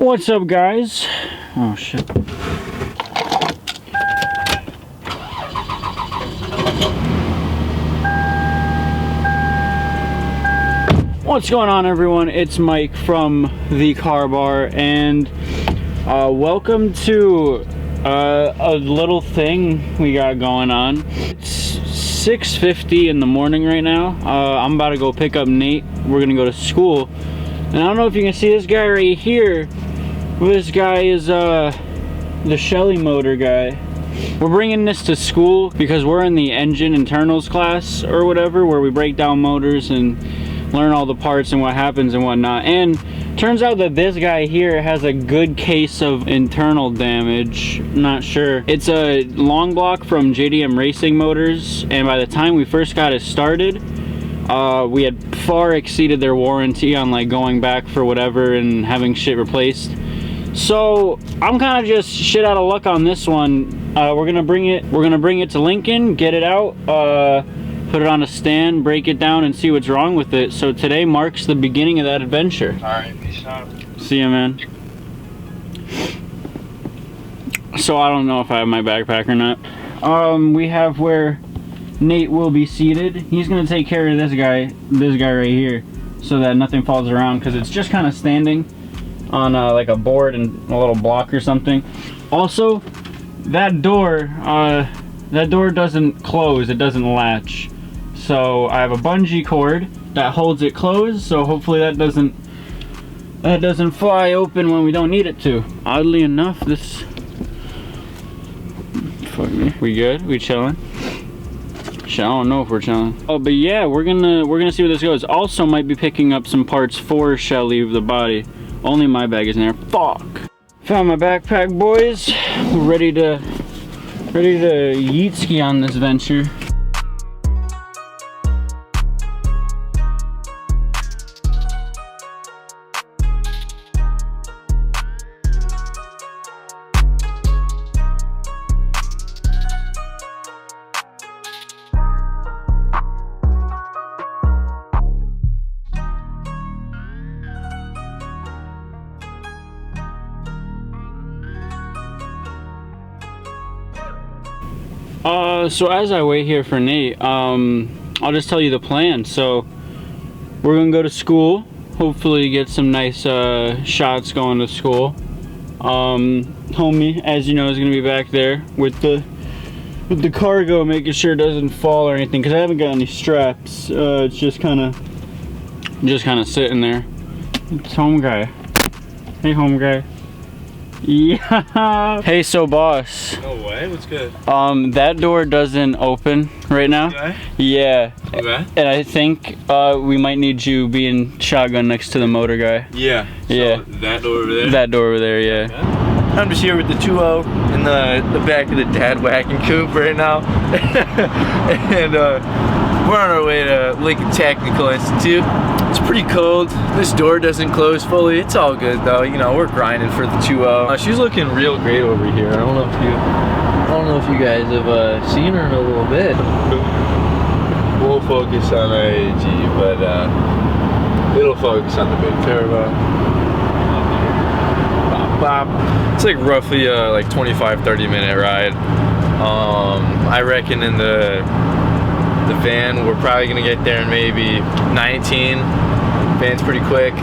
What's up, guys? Oh shit. What's going on, everyone? It's Mike from the Car Bar, and welcome to a little thing we got going on. It's 6:50 in the morning right now. I'm about to go pick up Nate. We're gonna go to school, and I don't know if you can see this guy right here. This guy is the Shelly motor guy. We're bringing this to school because we're in the engine internals class or whatever, where we break down motors and learn all the parts and what happens and whatnot. And turns out that this guy here has a good case of internal damage. Not sure. It's a long block from JDM Racing Motors, and by the time we first got it started, we had far exceeded their warranty on like going back for whatever and having shit replaced. So I'm kind of just shit out of luck on this one. We're gonna bring it to Lincoln, get it out, put it on a stand, break it down, and see what's wrong with it. So today marks the beginning of that adventure. Alright, peace out. See ya, man. So I don't know if I have my backpack or not. We have where Nate will be seated. He's gonna take care of this guy right here, so that nothing falls around, because it's just kind of standing on like a board and a little block or something. Also, that door doesn't close, it doesn't latch. So I have a bungee cord that holds it closed, so hopefully that doesn't fly open when we don't need it to. Oddly enough, this, fuck me. We good? We chilling? I don't know if we're chilling. Oh, but yeah, we're gonna see where this goes. Also might be picking up some parts for Shelly, the body. Only my bag is in there. Fuck. Found my backpack, boys. We're ready to yeet ski on this venture. So as I wait here for Nate, I'll just tell you the plan. So we're gonna go to school, hopefully get some nice shots going to school. Homie, as you know, is gonna be back there with the cargo, making sure it doesn't fall or anything, because I haven't got any straps. It's just kind of sitting there. It's home guy. Hey, home guy. Yeah. Hey, so boss. No way, what's good? That door doesn't open right now. Okay. Yeah. Okay. And I think we might need you being shotgun next to the motor guy. Yeah. So yeah. That door over there? That door over there, yeah. Okay. I'm just here with the 2.0 in the back of the dad wagon coupe right now. And we're on our way to Lincoln Technical Institute. It's pretty cold. This door doesn't close fully. It's all good though. You know, we're grinding for the 2.0. She's looking real great over here. I don't know if you guys have seen her in a little bit. We'll focus on AG, but it'll focus on the big turbo. Bop, bop. It's like roughly like 25-30 minute ride. I reckon in the van we're probably gonna get there in maybe 19. Van's pretty quick.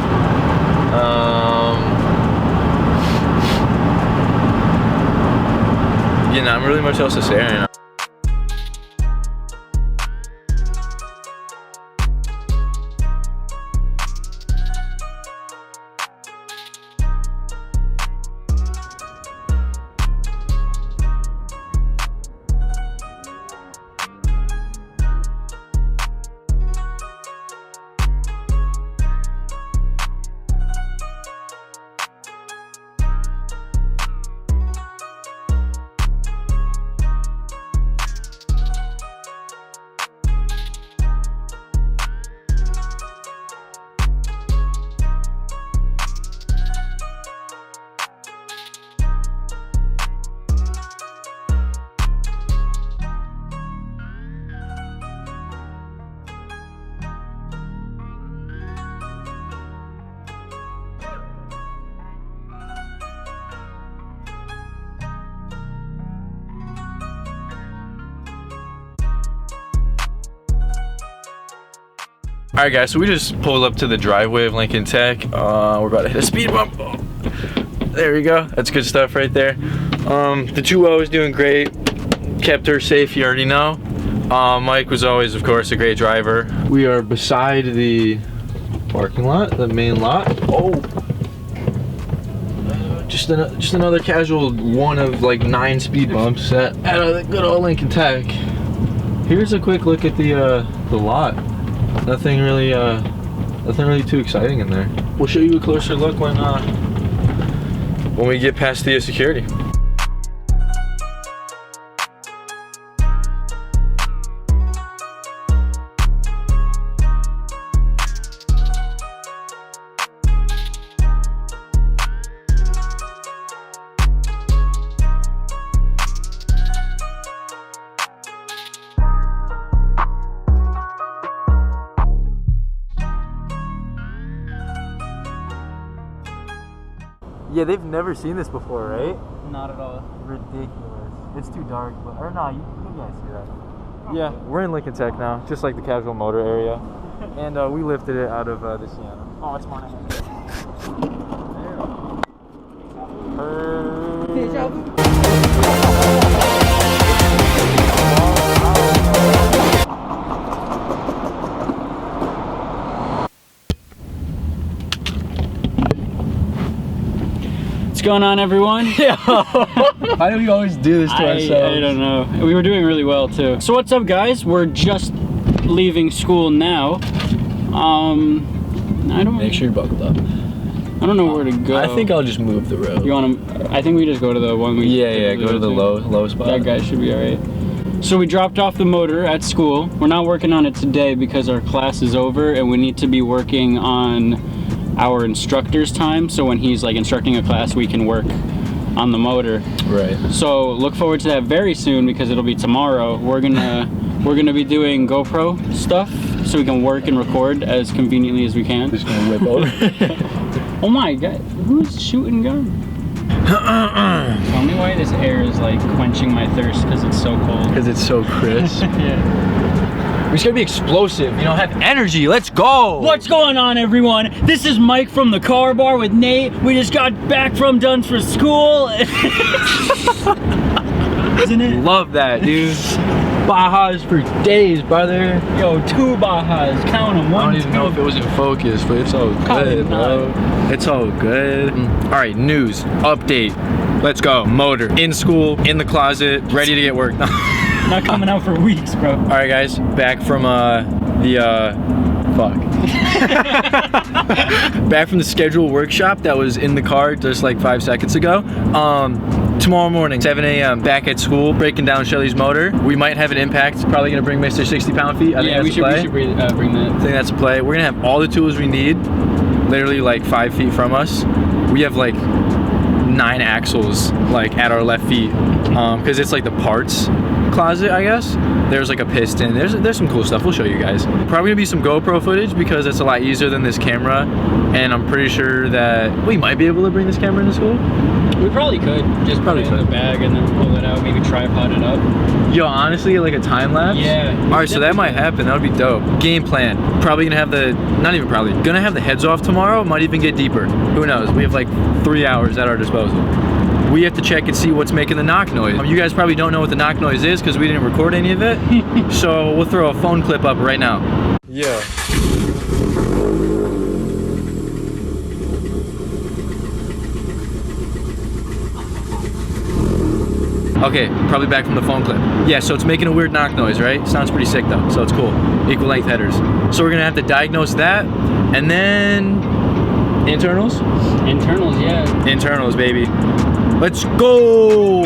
Yeah, not really much else to say right now. Alright guys, so we just pulled up to the driveway of Lincoln Tech. We're about to hit a speed bump. Oh, there we go. That's good stuff right there. The 2.0 is doing great. Kept her safe, you already know. Mike was always, of course, a great driver. We are beside the parking lot, the main lot. Oh! Just another casual one of like 9 speed bumps at a good old Lincoln Tech. Here's a quick look at the lot. Nothing really too exciting in there. We'll show you a closer look when we get past the security. Yeah, they've never seen this before, right? Not at all. Ridiculous. It's too dark, but or no, you guys see that. Yeah, we're in Lincoln Tech now, just like the casual motor area, and we lifted it out of the Sienna. Oh, it's morning. What's going on, everyone? Why do we always do this to ourselves? I don't know. We were doing really well too. So what's up, guys? We're just leaving school now. I don't. Make sure you're buckled up. I don't know where to go. I think I'll just move the road. You want to? I think we just go to the one we. Yeah. Go to the low spot. That guy should be alright. So we dropped off the motor at school. We're not working on it today because our class is over and we need to be working on our instructor's time. So when he's like instructing a class, we can work on the motor. Right. So look forward to that very soon because it'll be tomorrow. We're gonna be doing GoPro stuff so we can work and record as conveniently as we can. Just gonna whip over. Oh my god, who's shooting gun? Tell me why this air is like quenching my thirst because it's so cold. Because it's so crisp. Yeah. We're just gonna be explosive, you know, have energy. Let's go! What's going on, everyone? This is Mike from the car bar with Nate. We just got back from Duns for school. Isn't it? Love that, dude. Bajas for days, brother. Yo, 2 Bajas. Count them. I don't even know if it was in focus, but it's all good, bro. It's all good. All right, news, update. Let's go. Motor, in school, in the closet, ready to get work. Not coming out for weeks, bro. All right, guys, back from back from the scheduled workshop that was in the car just like 5 seconds ago. Tomorrow morning, 7 a.m., back at school, breaking down Shelly's motor. We might have an impact. Probably gonna bring Mr. 60 pound-feet. I think that's we should bring that. I think that's a play. We're gonna have all the tools we need, literally like 5 feet from us. We have like 9 axles like at our left feet, because it's like the parts closet, I guess. There's like a piston. There's some cool stuff. We'll show you guys. Probably gonna be some GoPro footage because it's a lot easier than this camera, and I'm pretty sure that we might be able to bring this camera into school. We probably could. Just put it in the bag and then pull it out, maybe tripod it up. Yo, honestly, like a time lapse? Yeah. Alright, so that might happen. That would be dope. Game plan. Probably gonna have gonna have the heads off tomorrow. Might even get deeper. Who knows? We have like 3 hours at our disposal. We have to check and see what's making the knock noise. You guys probably don't know what the knock noise is because we didn't record any of it. So we'll throw a phone clip up right now. Yeah. Okay, probably back from the phone clip. Yeah, so it's making a weird knock noise, right? Sounds pretty sick though, so it's cool. Equal length headers. So we're gonna have to diagnose that, and then internals? Internals, yeah. Internals, baby. Let's go!